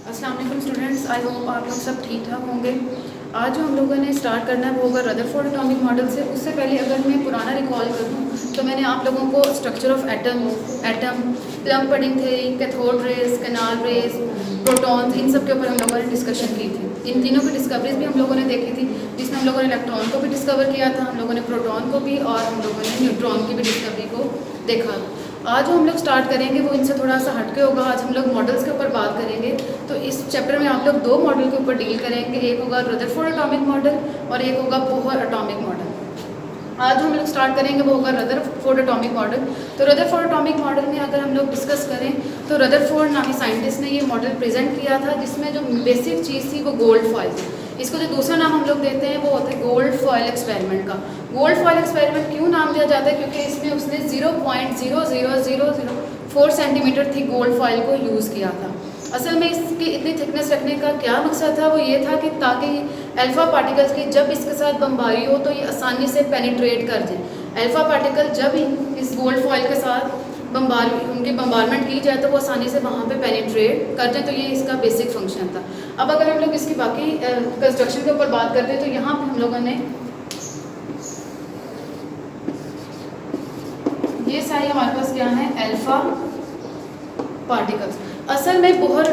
अस्सलाम वालेकुम students, I hope आप लोग सब ठीक ठाक होंगे। आज जो हम लोगों ने स्टार्ट करना है वो होगा रदरफोर्ड एटॉमिक मॉडल से। उससे पहले अगर मैं पुराना रिकॉल करूँ तो मैंने आप लोगों को structure of atom, plum pudding theory, cathode rays, canal rays, protons, इन सब के ऊपर हम लोगों ने डिस्कशन की थी। इन तीनों की डिस्कवरीज भी हम लोगों ने देखी थी, जिसमें हम लोगों ने इलेक्ट्रॉन को भी डिस्कवर किया था, हम लोगों ने प्रोटॉन को भी, और हम लोगों ने न्यूट्रॉन की भी डिस्कवरी को देखा। आज जो हम लोग स्टार्ट करेंगे वो इनसे थोड़ा सा हटके होगा। आज हम लोग मॉडल्स के ऊपर बात करेंगे। तो इस चैप्टर में आप लोग दो मॉडल के ऊपर डील करेंगे, एक होगा रदरफोर्ड एटॉमिक मॉडल और एक होगा बोहर एटॉमिक मॉडल। आज जो हम लोग स्टार्ट करेंगे वो होगा रदरफोर्ड एटॉमिक मॉडल। तो रदरफोर्ड एटॉमिक मॉडल में अगर हम लोग डिस्कस करें तो रदरफोर्ड नामी साइंटिस्ट ने ये मॉडल प्रेजेंट किया था, जिसमें जो बेसिक चीज़ थी वो गोल्ड फॉइल थी। इसको जो दूसरा नाम हम लोग देते हैं वो होता है गोल्ड फॉइल एक्सपेरिमेंट का। गोल्ड फॉइल एक्सपेरिमेंट क्यों नाम दिया जाता है? क्योंकि इसमें उसने 0.00004 सेंटीमीटर थी गोल्ड फॉइल को यूज़ किया था। असल में इसकी इतनी थिकनेस रखने का क्या मकसद था? वो ये था कि ताकि अल्फ़ा पार्टिकल्स की जब इसके साथ बमबारी हो तो ये आसानी से पेनिट्रेट कर जाए। अल्फ़ा पार्टिकल जब इस गोल्ड फॉइल के साथ उनकी बम्बारमेंट की जाए तो वो आसानी से वहाँ पे पेनिट्रेट कर जाए। तो ये इसका बेसिक फंक्शन था। अब अगर हम लोग इसकी बाकी कंस्ट्रक्शन के ऊपर बात करते हैं तो यहाँ पे हम लोगों ने ये सारे हमारे पास क्या है, अल्फ़ा पार्टिकल्स। असल में बोहर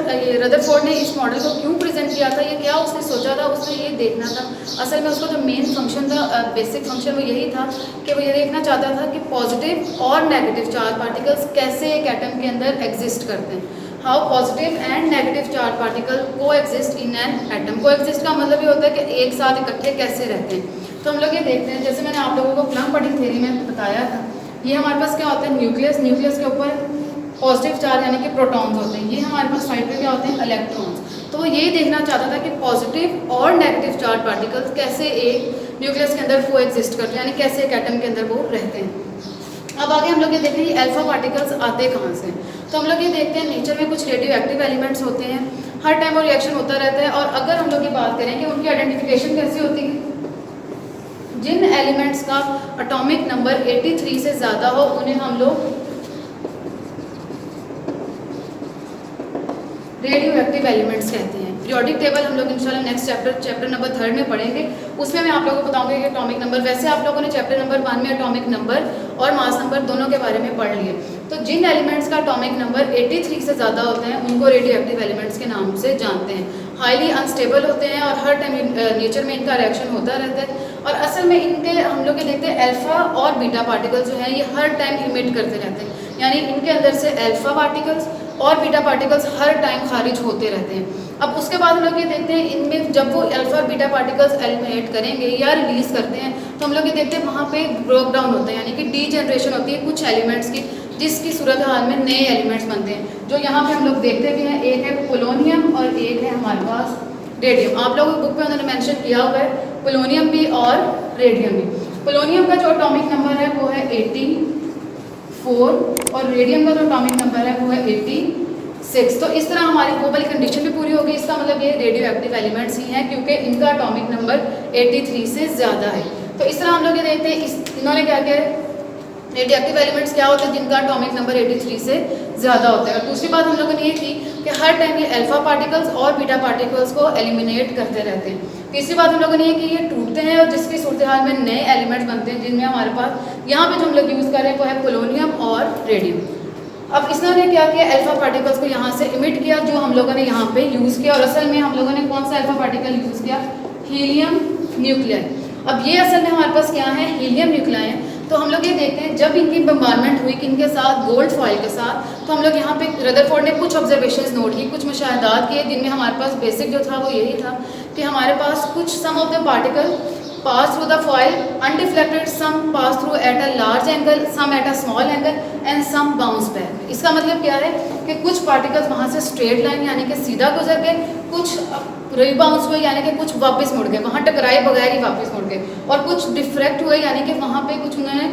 रदरफोर्ड ने इस मॉडल को क्यों प्रेजेंट किया था, ये क्या उसने सोचा था, उसने ये देखना था। असल में उसका जो मेन फंक्शन था, बेसिक फंक्शन, वो यही था कि वो ये देखना चाहता था कि पॉजिटिव और नेगेटिव चार्ज पार्टिकल्स कैसे एक एटम के अंदर एग्जिस्ट करते हैं। How positive and negative charge particle को एग्जिस्ट इन एन एटम। को एग्जिस्ट का मतलब ये होता है कि एक साथ इकट्ठे कैसे रहते हैं। तो हम लोग ये देखते हैं, जैसे मैंने आप लोगों को प्लम पडिंग थ्योरी में बताया था, ये हमारे पास क्या होता है, न्यूक्लियस। न्यूक्लियस के ऊपर पॉजिटिव चार्ज यानी कि प्रोटॉन्स होते हैं, ये हमारे पास साइड पे क्या होते हैं, इलेक्ट्रॉन्स। तो वो ये देखना चाहता था कि पॉजिटिव और नेगेटिव चार्ज पार्टिकल्स कैसे एक न्यूक्लियस के अंदर को एग्जिस्ट करते हैं, यानी कैसे एक एटम के अंदर वो रहते हैं। अब आगे हम लोग ये देखते हैं अल्फा पार्टिकल्स आते कहाँ से। तो हम लोग ये देखते हैं नेचर में कुछ रेडियो एक्टिव एलिमेंट्स होते हैं, हर टाइम वो रिएक्शन होता रहता है। और अगर हम लोग ये बात करें कि उनकी आइडेंटिफिकेशन कैसी होती है, जिन एलिमेंट्स का एटॉमिक नंबर 83 से ज़्यादा हो उन्हें हम लोग रेडियो एक्टिव एलिमेंट्स कहते हैं। पीरियोडिक टेबल हम लोग इंशाल्लाह नेक्स्ट चैप्टर नंबर 3 में पढ़ेंगे। उसमें मैं आप लोगों को बताऊंगी कि एटॉमिक नंबर, वैसे आप लोगों ने चैप्टर नंबर 1 में एटॉमिक नंबर और मास नंबर दोनों के बारे में पढ़ लिए। तो जिन एलिमेंट्स का एटॉमिक नंबर 83 से ज़्यादा होते हैं उनको रेडियो एक्टिव एलिमेंट्स के नाम से जानते हैं। हाईली अनस्टेबल होते हैं और हर टाइम नेचर में इनका रिएक्शन होता रहता है। और असल में इनके हम लोग ये देखते हैं अल्फ़ा और बीटा पार्टिकल्स जो हैं ये हर टाइम इमिट करते रहते हैं, यानी इनके अंदर से अल्फ़ा पार्टिकल्स और बीटा पार्टिकल्स हर टाइम खारिज होते रहते हैं। अब उसके बाद हम लोग ये देखते हैं इनमें जब वो अल्फा और बीटा पार्टिकल्स एलिमिनेट करेंगे या रिलीज करते हैं तो हम लोग ये देखते हैं वहाँ पे ब्रेक डाउन होता है, यानी कि डी जनरेशन होती है कुछ एलिमेंट्स की, जिसकी सूरत हाल में नए एलिमेंट्स बनते हैं, जो यहाँ पे हम लोग देखते भी हैं। एक है पोलोनियम और एक है हमारे पास रेडियम। आप लोगों की बुक में उन्होंने मेंशन किया हुआ है पोलोनियम भी और रेडियम भी। पोलोनियम का जो एटॉमिक नंबर है वो है 84 और रेडियम का जो एटॉमिक नंबर है वो है 86। तो इस तरह हमारी ग्लोबल कंडीशन भी पूरी होगी। इसका मतलब ये रेडियो एक्टिव एलिमेंट्स ही हैं क्योंकि इनका एटॉमिक नंबर 83 से ज़्यादा है। तो इस तरह हम लोग ये देखते हैं इन्होंने क्या किया है, रेडियो एक्टिव एलिमेंट्स क्या होते हैं जिनका एटॉमिक नंबर 83 से ज़्यादा होता है। और दूसरी बात हम लोगों ने ये की कि हर टाइम ये अल्फा पार्टिकल्स और बीटा पार्टिकल्स को एलिमिनेट करते रहते हैं। तीसरी बात हम लोगों ने ये की ये टूटते हैं और जिसकी सूरत हाल में नए एलिमेंट्स बनते हैं, जिनमें हमारे पास यहाँ पे जो हम लोग यूज़ कर रहे हैं वो है पोलोनियम और रेडियम। अब इसने क्या किया, अल्फा पार्टिकल्स को यहाँ से इमिट किया जो हम लोगों ने यहाँ पे यूज़ किया। और असल में हम लोगों ने कौन सा अल्फा पार्टिकल यूज़ किया, हीलियम न्यूक्लियाई। अब ये असल में हमारे पास क्या है, हीलियम न्यूक्लियाई है। तो हम लोग ये देखते हैं जब इनकी बम्बारमेंट हुई किनके साथ, गोल्ड फॉइल के साथ, तो हम लोग यहाँ पे रदरफोर्ड ने कुछ ऑब्जर्वेशंस नोट की, कुछ मुशाहदात किए, जिनमें हमारे पास बेसिक जो था वो यही था कि हमारे पास कुछ some of the particle pass through the foil undeflected, some pass through at a large angle, some at a small angle and some bounce back। इसका मतलब क्या है कि कुछ पार्टिकल्स वहाँ से स्ट्रेट लाइन यानी कि सीधा गुजर गए, कुछ रिबाउंस हुए यानी कि कुछ वापस मुड़ गए, वहाँ टकराए बगैर ही वापस मुड़ गए, और कुछ डिफ्रैक्ट हुए यानी कि वहाँ पे कुछ उन्होंने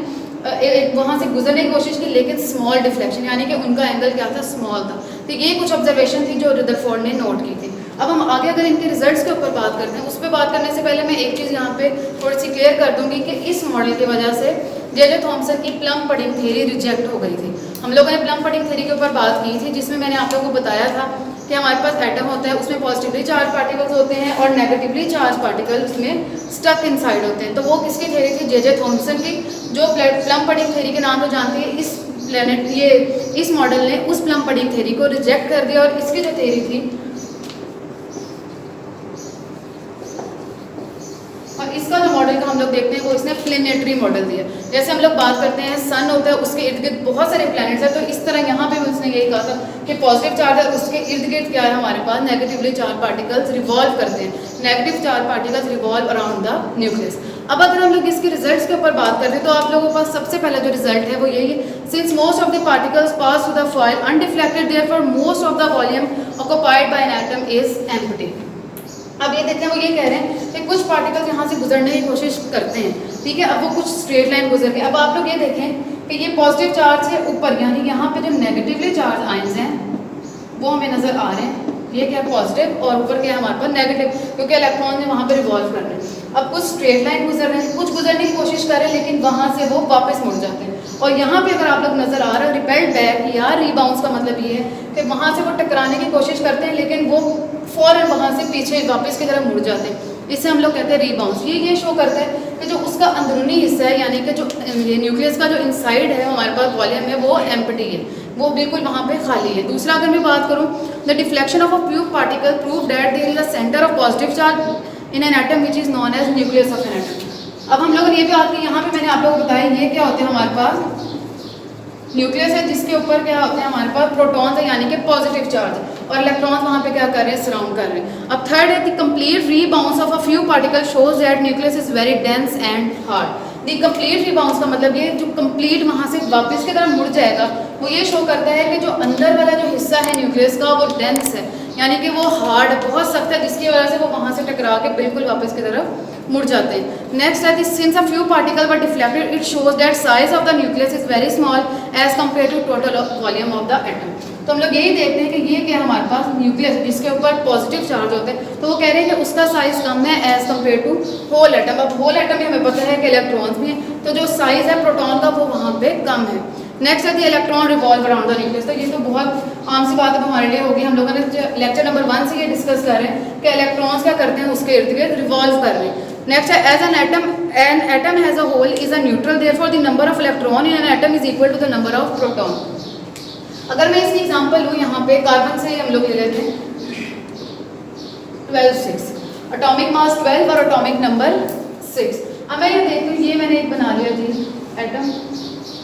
वहाँ से गुजरने की कोशिश की लेकिन स्मॉल डिफ्लेक्शन यानी कि उनका एंगल क्या था, स्मॉल था। तो ये कुछ ऑब्जर्वेशन थी जो रदरफोर्ड ने नोट की थी। अब हम आगे अगर इनके रिजल्ट्स के ऊपर बात करते हैं, उस पर बात करने से पहले मैं एक चीज़ यहाँ पे थोड़ी सी क्लियर कर दूंगी कि इस मॉडल की वजह से जे थॉमसन की प्लम पडिंग थ्योरी रिजेक्ट हो गई थी। हम लोगों ने प्लम पडिंग थ्योरी के ऊपर बात की थी जिसमें मैंने आप लोगों को बताया था कि हमारे पास एटम होता है, उसमें पॉजिटिवली चार्ज पार्टिकल्स होते हैं और नेगेटिवली चार्ज पार्टिकल्स उसमें स्टक इनसाइड होते हैं। तो वो किसकी थ्योरी थी? जे थॉमसन की, जो प्लम पडिंग थ्योरी के नाम से जानती है। इस मॉडल ने उस प्लम पडिंग थ्योरी को रिजेक्ट कर दिया और इसकी जो थ्योरी थी, और इसका जो मॉडल का हम लोग देखते हैं वो इसने प्लेनेटरी मॉडल दिया। जैसे हम लोग बात करते हैं सन होता है, उसके इर्द गिर्द बहुत सारे प्लैनेट्स हैं, तो इस तरह यहाँ पे भी उसने यही कहा था कि पॉजिटिव चार्ज है, उसके इर्द गिर्द क्या है हमारे पास, नेगेटिवली चार्ज पार्टिकल्स रिवॉल्व करते हैं, negative charge particles revolve around the nucleus. अब अगर हम लोग इसके रिजल्ट्स के ऊपर बात करते हैं तो आप लोगों के पास सबसे पहला जो रिजल्ट है वो यही है, since most of the particles pass through the foil undeflected therefore most of the volume occupied by N atom is empty. अब ये देखते हैं, वो ये कह रहे हैं कि कुछ पार्टिकल्स यहाँ से गुजरने की कोशिश करते हैं, ठीक है। अब वो कुछ स्ट्रेट लाइन गुजर गए। अब आप लोग ये देखें कि ये पॉजिटिव चार्ज है ऊपर, यानी यहाँ पे जो नेगेटिवली चार्ज आयंस हैं वो हमें नज़र आ रहे हैं, ये क्या है पॉजिटिव, और ऊपर क्या है हमारे पास नेगेटिव, क्योंकि इलेक्ट्रॉन ने वहाँ पे रिवॉल्व कर रहे हैं। अब कुछ स्ट्रेट लाइन गुजर रहे हैं, कुछ गुजरने की कोशिश कर रहे हैं, लेकिन वहाँ से वो वापस मुड़ जाते हैं। और यहाँ पे अगर आप लोग नज़र आ रहा है रिपेल्ड बैक या रीबाउंस का मतलब ये है कि वहाँ से वो टकराने की कोशिश करते हैं, लेकिन वो फ़ौरन वहाँ से पीछे वापस की तरफ मुड़ जाते हैं। इससे हम लोग कहते हैं रीबाउंस। ये शो करता है कि जो उसका अंदरूनी हिस्सा है, यानी कि जो न्यूक्लियस का जो इनसाइड है हमारे पास वॉल्यूम है, वो एम्प्टी है, वो बिल्कुल वहाँ पे खाली है। दूसरा अगर मैं बात करूँ, the deflection of a few particle prove that there is a centre of positive charge in an atom which is known as nucleus of an atom. अब हम लोगों ने ये भी बात की, यहाँ पे मैंने आप लोगों को बताया ये क्या होते हैं हमारे पास न्यूक्लियस है, जिसके ऊपर क्या होते हैं हमारे पास प्रोटॉन्स है, यानी कि पॉजिटिव चार्ज, और इलेक्ट्रॉन्स वहाँ पे क्या कर रहे हैं, सराउंड कर रहे हैं। अब थर्ड है the complete rebounce of a few particle shows that nucleus is very dense and hard. The complete rebounce का मतलब ये जो कंप्लीट वहाँ से वापस की तरफ मुड़ जाएगा, वो ये शो करता है कि जो अंदर वाला जो हिस्सा है न्यूक्लियस का वो डेंस है, यानी कि वो हार्ड बहुत सख्त है, जिसकी वजह से वो वहाँ से टकरा के बिल्कुल वापस की तरफ मुड़ जाते हैं। नेक्स्ट है since a few particle were deflected it shows that size of the nucleus is very small as compare to total volume of the atom. तो हम लोग यही देखते हैं कि ये क्या हमारे पास न्यूक्लियस है जिसके ऊपर पॉजिटिव चार्ज होते हैं, तो वो कह रहे हैं कि उसका साइज कम है as compare to whole atom. अब होल एटम में हमें पता है कि इलेक्ट्रॉन्स भी हैं, तो जो साइज है प्रोटॉन का वो वहाँ पे कम है। नेक्स्ट है the electron revolve around the nucleus. तो ये तो बहुत आम सी बात अब हमारे लिए होगी, हम लोगों ने लेक्चर नंबर 1 से ये डिस्कस कर रहे हैं कि इलेक्ट्रॉन्स क्या करते हैं, उसके इर्द गिर्द रिवॉल्व कर रहे हैं। नेक्स्ट है as an atom has a whole is a neutral therefore the number of electron in an atom is equal to the number of proton. अगर मैं इसकी एग्जांपल लूँ, यहाँ पे कार्बन से हम लोग ले लेते हैं 12 6, एटॉमिक मास 12 और एटॉमिक नंबर 6। अब मैं ये देखती हूँ, ये मैंने एक बना लिया जी एटम।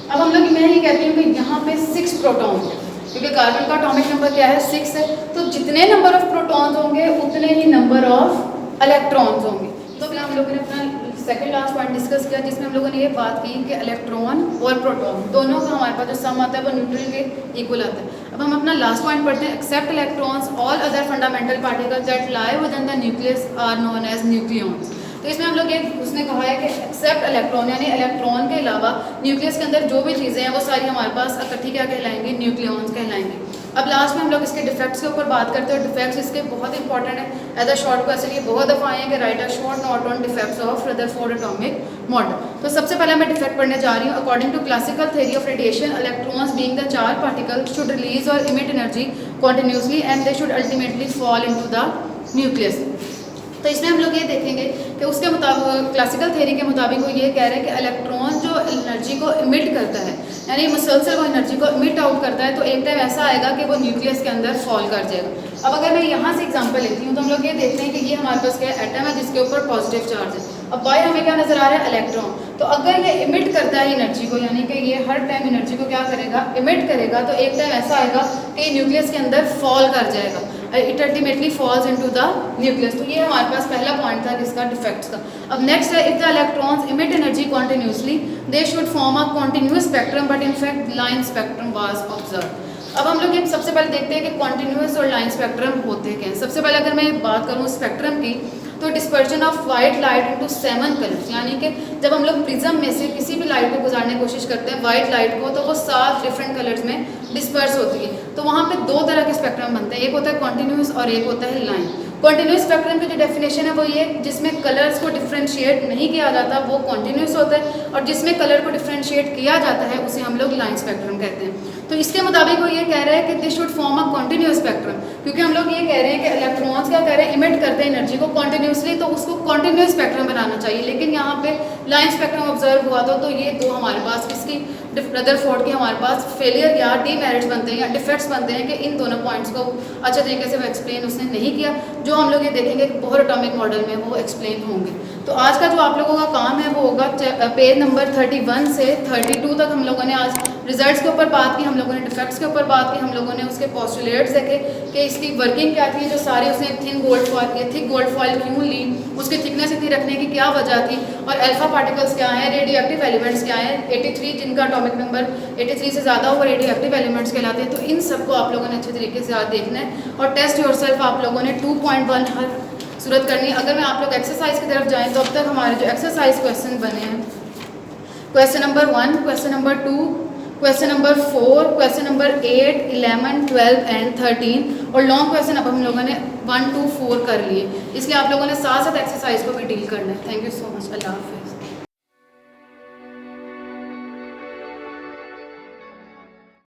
अब हम लोग मैं ये कहती हूँ कि यहाँ पे 6 प्रोटॉन है, क्योंकि कार्बन का एटॉमिक नंबर क्या है 6 है, तो जितने नंबर ऑफ प्रोटॉन्स होंगे उतने ही नंबर ऑफ इलेक्ट्रॉन्स होंगे। तो फिर हम लोगों ने अपना सेकंड लास्ट पॉइंट डिस्कस किया, जिसमें हम लोगों ने ये बात की कि इलेक्ट्रॉन और प्रोटॉन दोनों का हमारे पास जो सम आता है वो न्यूट्रल के इक्वल आता है। अब हम अपना लास्ट पॉइंट पढ़ते हैं, except electrons all other fundamental particles that lie within the nucleus are known as nucleons. तो इसमें हम लोग ये उसने कहा है कि एक्सेप्ट इलेक्ट्रॉन, यानी इलेक्ट्रॉन के अलावा न्यूक्लियस के अंदर जो भी चीज़ें हैं वो सारी हमारे पास इकट्ठी क्या कहलाएंगी, न्यूक्लियॉन्स कहलाएंगे। अब लास्ट में हम लोग इसके डिफेक्ट्स के ऊपर बात करते हैं, और डिफेक्ट्स इसके बहुत इंपॉर्टेंट है। एज अ शॉर्ट क्वेश्चन ये बहुत दफ़ा आए हैं कि write a short note on defects of Rutherford atomic model. तो सबसे पहले मैं डिफेक्ट पढ़ने जा रही हूँ। According to classical theory of radiation, electrons being the charge particle should release और emit energy continuously and they should ultimately fall into the nucleus. तो इसमें हम लोग ये देखेंगे कि उसके मुताबिक क्लासिकल थ्योरी के मुताबिक वो ये कह रहे हैं कि इलेक्ट्रॉन जो एनर्जी को इमिट करता है, यानी मुसलसल वो एनर्जी को इमिट आउट करता है, तो एक टाइम ऐसा आएगा कि वो न्यूक्लियस के अंदर फॉल कर जाएगा। अब अगर मैं यहाँ से एग्जांपल लेती हूँ तो हम लोग ये देखते हैं कि ये हमारे पास क्या एटम है जिसके ऊपर पॉजिटिव चार्ज है। अब बाय हमें क्या नजर आ रहा है, इलेक्ट्रॉन। तो अगर ये इमिट करता है एनर्जी को, यानी कि ये हर टाइम एनर्जी को क्या करेगा, इमिट करेगा, तो एक टाइम ऐसा आएगा कि न्यूक्लियस के अंदर फॉल कर जाएगा, it ultimately falls into the nucleus. तो ये हमारे पास पहला पॉइंट था किसका, डिफेक्ट्स का। अब नेक्स्ट है, if the electrons emit energy continuously they should form a continuous spectrum, but in fact line spectrum was observe. अब हम लोग ये सबसे पहले देखते हैं कि कॉन्टिन्यूस और लाइन स्पेक्ट्रम होते क्या हैं। सबसे पहले अगर मैं बात करूँ स्पेक्ट्रम की, तो dispersion of white light into 7 colours, यानी कि जब हम लोग प्रिज्म में से किसी भी लाइट को गुजारने की कोशिश करते हैं वाइट लाइट को, तो वो 7 डिफरेंट कलर्स में डिस्पर्स होती है। तो वहाँ पे 2 तरह के स्पेक्ट्रम बनते हैं, एक होता है कॉन्टिन्यूस और एक होता है लाइन। कॉन्टिन्यूस स्पेक्ट्रम की जो डेफिनेशन है वो ये, जिसमें कलर्स को डिफ्रेंशिएट नहीं किया जाता वो कॉन्टिन्यूस होता है, और जिसमें कलर को डिफ्रेंशिएट किया जाता है उसे हम लोग लाइन स्पेक्ट्रम कहते हैं। तो इसके मुताबिक वो ये कह रहे हैं कि this should form a continuous spectrum, क्योंकि हम लोग ये कह रहे हैं कि इलेक्ट्रॉन्स क्या कर रहे हैं, इमिट करते हैं एनर्जी को कॉन्टिन्यूसली, तो उसको कॉन्टिन्यूस स्पेक्ट्रम बनाना चाहिए। लेकिन यहाँ पे लाइन स्पेक्ट्रम ऑब्जर्व हुआ तो ये दो हमारे पास किसकी, रदरफोर्ड के हमारे पास फेलियर या डीमेरिट्स बनते हैं या डिफेक्ट्स बनते हैं कि इन दोनों पॉइंट्स को अच्छे तरीके से वो एक्सप्लेन उसने नहीं किया, जो हम लोग ये देखेंगे बोहर एटॉमिक मॉडल में वो एक्सप्लेन होंगे। तो आज का जो आप लोगों का काम है वो होगा पेज नंबर 31 से 32 तक हम लोगों ने आज रिजल्ट्स के ऊपर बात की, हम लोगों ने डिफेक्ट्स के ऊपर बात की, हम लोगों ने उसके पोस्टुलेट्स देखे कि इसकी वर्किंग क्या थी, जो सारी उसने थिक गोल्ड फॉइल क्यों ली, उसकी थिकनेस इतनी रखने की क्या वजह थी, और अल्फा पार्टिकल्स क्या हैं, रेडियो एक्टिव एलिमेंट्स क्या हैं, 83 जिनका एटॉमिक नंबर 83 से ज़्यादा हो रेडियो एक्टिव एलिमेंट्स कहलाते हैं। तो इन सबको आप लोगों ने अच्छे तरीके से आज देखना है, और टेस्ट योरसेल्फ आप लोगों ने 2.1 हर सूरत करनी है। अगर मैं आप लोग एक्सरसाइज की तरफ जाएँ तो अब तक हमारे जो एक्सरसाइज क्वेश्चन बने हैं, question number 1, question number 2, question number 4, question number 8, 11, 12 and 13, और लॉन्ग क्वेश्चन अब हम लोगों ने 1 to 4 कर लिए। इसलिए आप लोगों ने साथ साथ एक्सरसाइज को भी डील करना है। थैंक यू सो मच, अल्लाह हाफिज़।